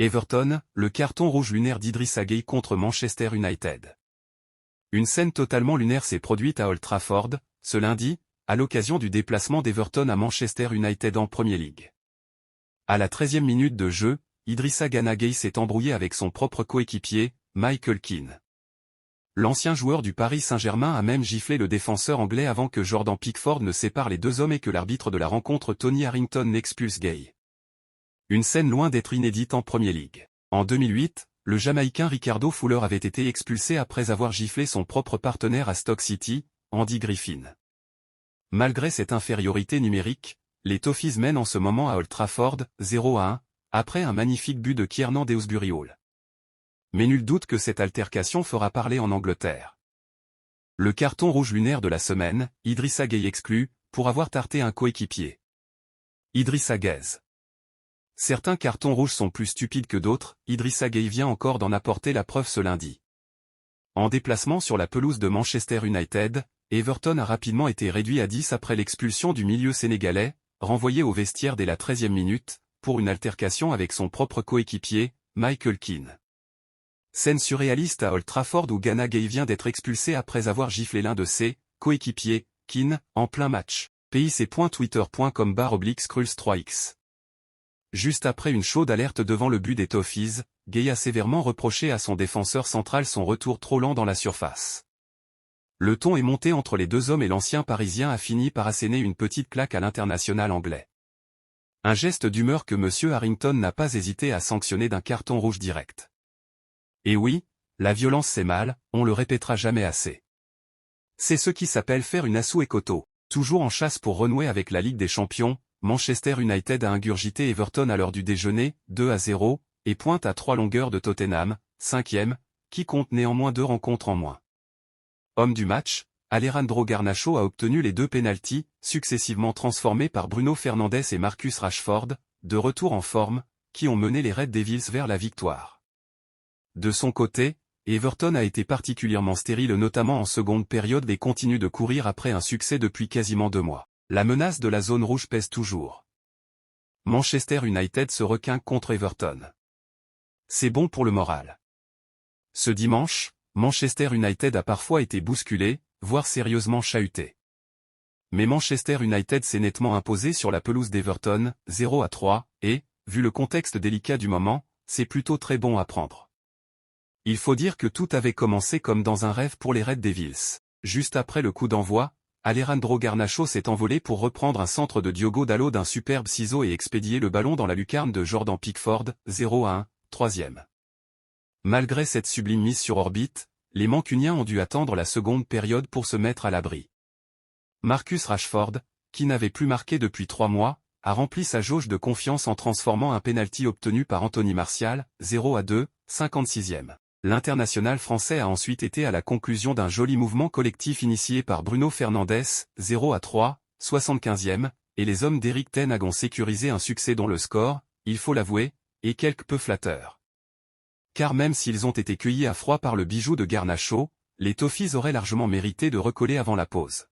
Everton, le carton rouge lunaire d'Idrissa Gueye contre Manchester United. Une scène totalement lunaire s'est produite à Old Trafford, ce lundi, à l'occasion du déplacement d'Everton à Manchester United en Premier League. À la 13e minute de jeu, Idrissa Gana Gueye s'est embrouillé avec son propre coéquipier, Michael Keane. L'ancien joueur du Paris Saint-Germain a même giflé le défenseur anglais avant que Jordan Pickford ne sépare les deux hommes et que l'arbitre de la rencontre Tony Harrington n'expulse Gueye. Une scène loin d'être inédite en Premier League. En 2008, le Jamaïcain Ricardo Fuller avait été expulsé après avoir giflé son propre partenaire à Stoke City, Andy Griffin. Malgré cette infériorité numérique, les Toffees mènent en ce moment à Old Trafford, 0-1, après un magnifique but de Kiernan Dewsbury Hall. Mais nul doute que cette altercation fera parler en Angleterre. Le carton rouge lunaire de la semaine, Idrissa Gueye exclu, pour avoir tarté un coéquipier. Idrissa Gueye. Certains cartons rouges sont plus stupides que d'autres, Idrissa Gueye vient encore d'en apporter la preuve ce lundi. En déplacement sur la pelouse de Manchester United, Everton a rapidement été réduit à 10 après l'expulsion du milieu sénégalais, renvoyé au vestiaire dès la 13e minute, pour une altercation avec son propre coéquipier, Michael Keane. Scène surréaliste à Old Trafford où Gana Gueye vient d'être expulsé après avoir giflé l'un de ses coéquipiers, Keane, en plein match. pic.twitter.com/Skruls3x. Juste après une chaude alerte devant le but des Toffees, Gueye a sévèrement reproché à son défenseur central son retour trop lent dans la surface. Le ton est monté entre les deux hommes et l'ancien Parisien a fini par asséner une petite claque à l'international anglais. Un geste d'humeur que M. Harrington n'a pas hésité à sanctionner d'un carton rouge direct. Et oui, la violence c'est mal, on le répétera jamais assez. C'est ce qui s'appelle faire une Assou et Koto. Toujours en chasse pour renouer avec la Ligue des Champions, Manchester United a ingurgité Everton à l'heure du déjeuner, 2-0, et pointe à 3 longueurs de Tottenham, 5e, qui compte néanmoins 2 rencontres en moins. Homme du match, Alejandro Garnacho a obtenu les 2 pénaltys, successivement transformés par Bruno Fernandes et Marcus Rashford, de retour en forme, qui ont mené les Red Devils vers la victoire. De son côté, Everton a été particulièrement stérile notamment en seconde période et continue de courir après un succès depuis quasiment 2 mois. La menace de la zone rouge pèse toujours. Manchester United se requinque contre Everton. C'est bon pour le moral. Ce dimanche, Manchester United a parfois été bousculé, voire sérieusement chahuté. Mais Manchester United s'est nettement imposé sur la pelouse d'Everton, 0-3, et, vu le contexte délicat du moment, c'est plutôt très bon à prendre. Il faut dire que tout avait commencé comme dans un rêve pour les Red Devils. Juste après le coup d'envoi, Alejandro Garnacho s'est envolé pour reprendre un centre de Diogo Dalot d'un superbe ciseau et expédier le ballon dans la lucarne de Jordan Pickford, 0-1, 3e. Malgré cette sublime mise sur orbite, les Mancuniens ont dû attendre la seconde période pour se mettre à l'abri. Marcus Rashford, qui n'avait plus marqué depuis 3 mois, a rempli sa jauge de confiance en transformant un pénalty obtenu par Anthony Martial, 0-2, 56e. L'international français a ensuite été à la conclusion d'un joli mouvement collectif initié par Bruno Fernandes, 0-3, 75e, et les hommes d'Eric Ten Hag ont sécurisé un succès dont le score, il faut l'avouer, est quelque peu flatteur. Car même s'ils ont été cueillis à froid par le bijou de Garnacho, les Toffees auraient largement mérité de recoller avant la pause.